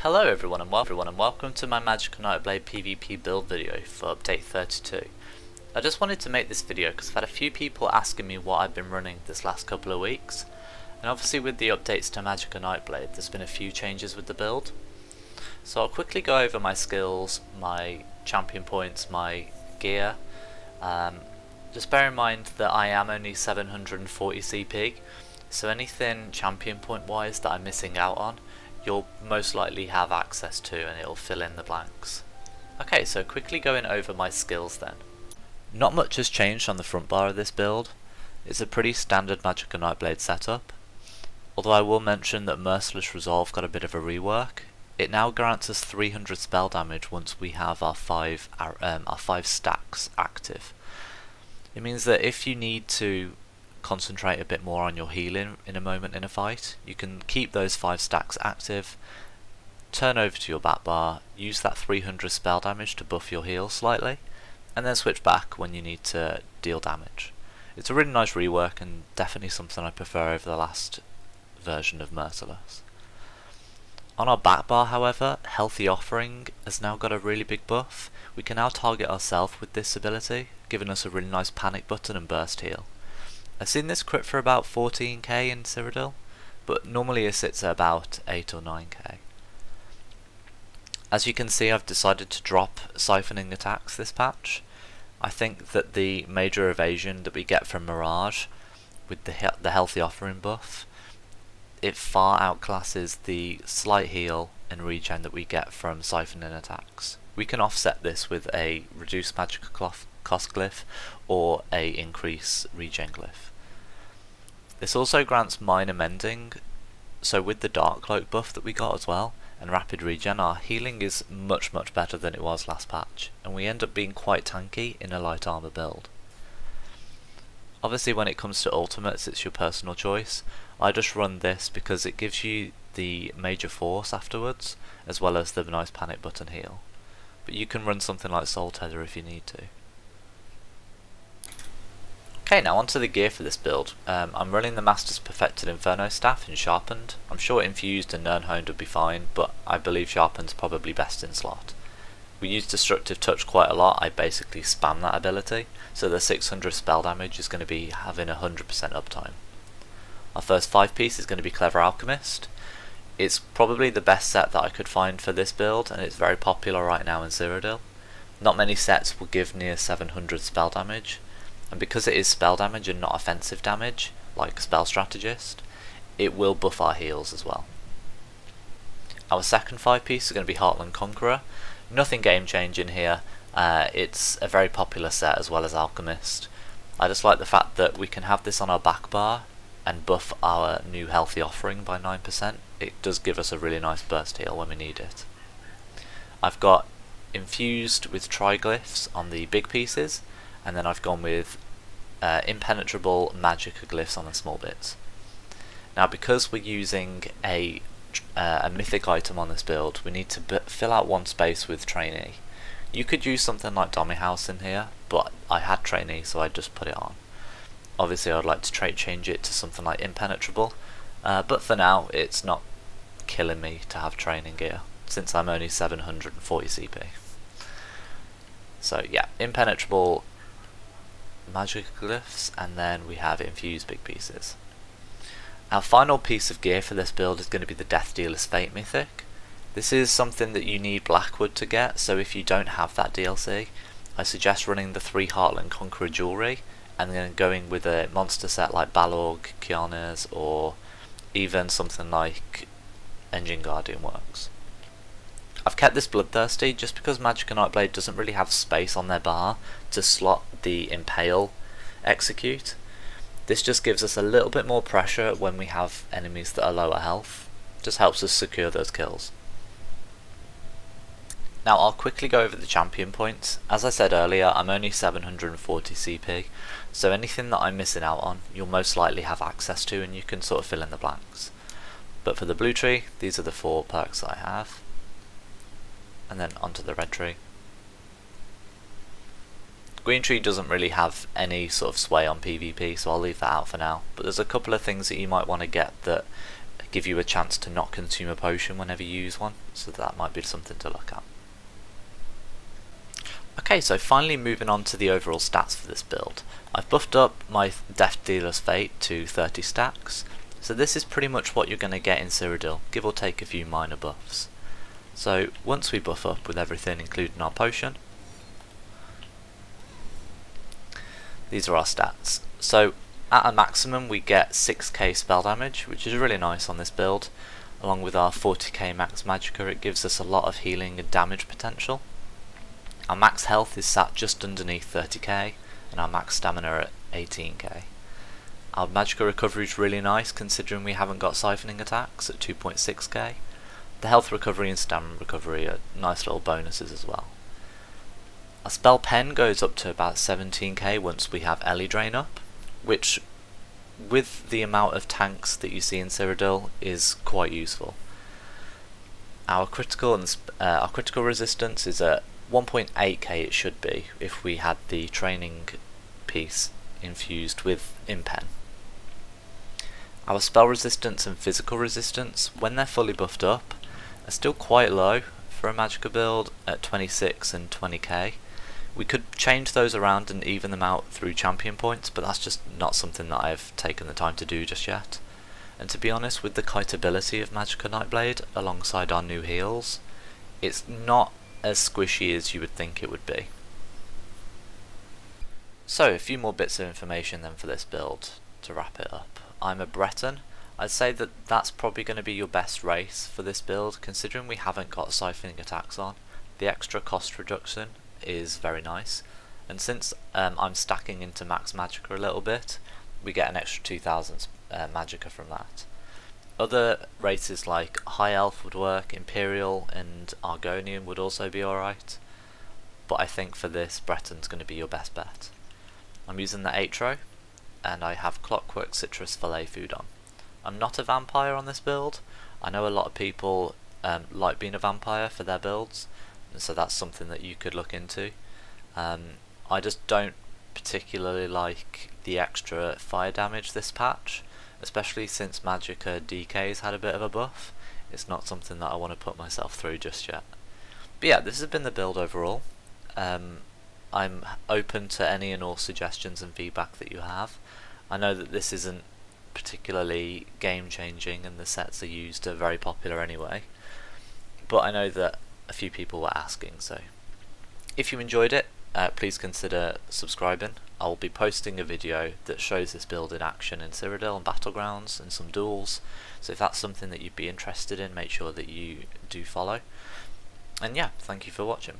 Hello everyone and welcome to my Magicka Nightblade PvP build video for update 32. I just wanted to make this video because I've had a few people asking me what I've been running this last couple of weeks, and obviously with the updates to Magicka Nightblade there's been a few changes with the build. So I'll quickly go over my skills, my champion points, my gear. Just bear in mind that I am only 740 CP, so anything champion point wise that I'm missing out on you'll most likely have access to, and it'll fill in the blanks. Okay, so quickly going over my skills then. Not much has changed on the front bar of this build. It's a pretty standard Magicka Nightblade setup, although I will mention that Merciless Resolve got a bit of a rework. It now grants us 300 spell damage once we have our five stacks active. It means that if you need to concentrate a bit more on your healing in a moment in a fight, you can keep those 5 stacks active, turn over to your back bar, use that 300 spell damage to buff your heal slightly, and then switch back when you need to deal damage. It's a really nice rework and definitely something I prefer over the last version of Merciless. On our back bar however, Healthy Offering has now got a really big buff. We can now target ourselves with this ability, giving us a really nice panic button and burst heal. I've seen this crit for about 14k in Cyrodiil, but normally it sits at about 8 or 9k. As you can see, I've decided to drop siphoning attacks this patch. I think that the major evasion that we get from Mirage with the Healthy Offering buff, it far outclasses the slight heal and regen that we get from siphoning attacks. We can offset this with a reduced magic cost glyph or a increase regen glyph. This also grants minor mending, so with the Dark Cloak buff that we got as well and rapid regen, our healing is much better than it was last patch, and we end up being quite tanky in a light armor build. Obviously when it comes to ultimates it's your personal choice. I just run this because it gives you the major force afterwards as well as the nice panic button heal, but you can run something like Soul Tether if you need to. Okay, now onto the gear for this build. I'm running the Master's Perfected Inferno Staff in Sharpened. I'm sure Infused and Nirnhoned would be fine, but I believe Sharpened's probably best in slot. We use Destructive Touch quite a lot. I basically spam that ability, so the 600 spell damage is going to be having 100% uptime. Our first 5 piece is going to be Clever Alchemist. It's probably the best set that I could find for this build, and it's very popular right now in Cyrodiil. Not many sets will give near 700 spell damage, and because it is spell damage and not offensive damage, like Spell Strategist, it will buff our heals as well. Our second 5 piece is going to be Heartland Conqueror. Nothing game changing here, it's a very popular set as well as Alchemist. I just like the fact that we can have this on our back bar and buff our new Healthy Offering by 9%. It does give us a really nice burst heal when we need it. I've got Infused with Triglyphs on the big pieces, and then I've gone with Impenetrable Magicka Glyphs on the small bits. Now because we're using a mythic item on this build, we need to fill out one space with Trainee. You could use something like Dummy House in here, but I had Trainee so I just put it on. Obviously I'd like to trait change it to something like Impenetrable, but for now it's not killing me to have training gear, since I'm only 740 CP. So yeah, Impenetrable Magic Glyphs, and then we have Infused big pieces. Our final piece of gear for this build is going to be the Death Dealer's Fate Mythic. This is something that you need Blackwood to get, so if you don't have that DLC, I suggest running the 3 Heartland Conqueror jewellery and then going with a monster set like Balorg, Kiana's, or even something like Engine Guardian works. I've kept this bloodthirsty just because Magicka Nightblade doesn't really have space on their bar to slot the Impale execute. This just gives us a little bit more pressure when we have enemies that are lower health. Just helps us secure those kills. Now I'll quickly go over the champion points. As I said earlier, I'm only 740 CP, so anything that I'm missing out on you'll most likely have access to and you can sort of fill in the blanks. But for the blue tree, these are the 4 perks that I have. And then onto the red tree. Green tree doesn't really have any sort of sway on PvP, so I'll leave that out for now. But there's a couple of things that you might want to get that give you a chance to not consume a potion whenever you use one, so that might be something to look at. Okay, so finally moving on to the overall stats for this build. I've buffed up my Death Dealer's Fate to 30 stacks, so this is pretty much what you're going to get in Cyrodiil, give or take a few minor buffs. So once we buff up with everything including our potion, these are our stats. So at a maximum we get 6k spell damage, which is really nice on this build. Along with our 40k max Magicka, it gives us a lot of healing and damage potential. Our max health is sat just underneath 30k, and our max stamina at 18k. Our Magicka recovery is really nice considering we haven't got siphoning attacks at 2.6k. The health recovery and stamina recovery are nice little bonuses as well. Our spell pen goes up to about 17k once we have Ellie Drain up, which with the amount of tanks that you see in Cyrodiil is quite useful. Our critical resistance is at 1.8k it should be if we had the training piece infused with Impen. Our spell resistance and physical resistance, when they're fully buffed up, are still quite low for a Magicka build at 26 and 20k. We could change those around and even them out through champion points, but that's just not something that I've taken the time to do just yet. And to be honest, with the kiteability of Magicka Nightblade alongside our new heals, it's not as squishy as you would think it would be. So a few more bits of information then for this build to wrap it up. I'm a Breton. I'd say that that's probably going to be your best race for this build considering we haven't got siphoning attacks on. The extra cost reduction is very nice, and since I'm stacking into max Magicka a little bit, we get an extra 2000 Magicka from that. Other races like High Elf would work, Imperial and Argonian would also be alright, but I think for this Breton's going to be your best bet. I'm using the Atro, and I have Clockwork Citrus Fillet Food on. I'm not a vampire on this build. I know a lot of people like being a vampire for their builds, and so that's something that you could look into. I just don't particularly like the extra fire damage this patch, especially since Magicka DK's had a bit of a buff. It's not something that I want to put myself through just yet. But yeah, this has been the build overall. I'm open to any and all suggestions and feedback that you have. I know that this isn't particularly game changing and the sets are used are very popular anyway, but I know that a few people were asking, so if you enjoyed it, please consider subscribing. I will be posting a video that shows this build in action in Cyrodiil and Battlegrounds and some duels, so if that's something that you'd be interested in, make sure that you do follow. And yeah, thank you for watching.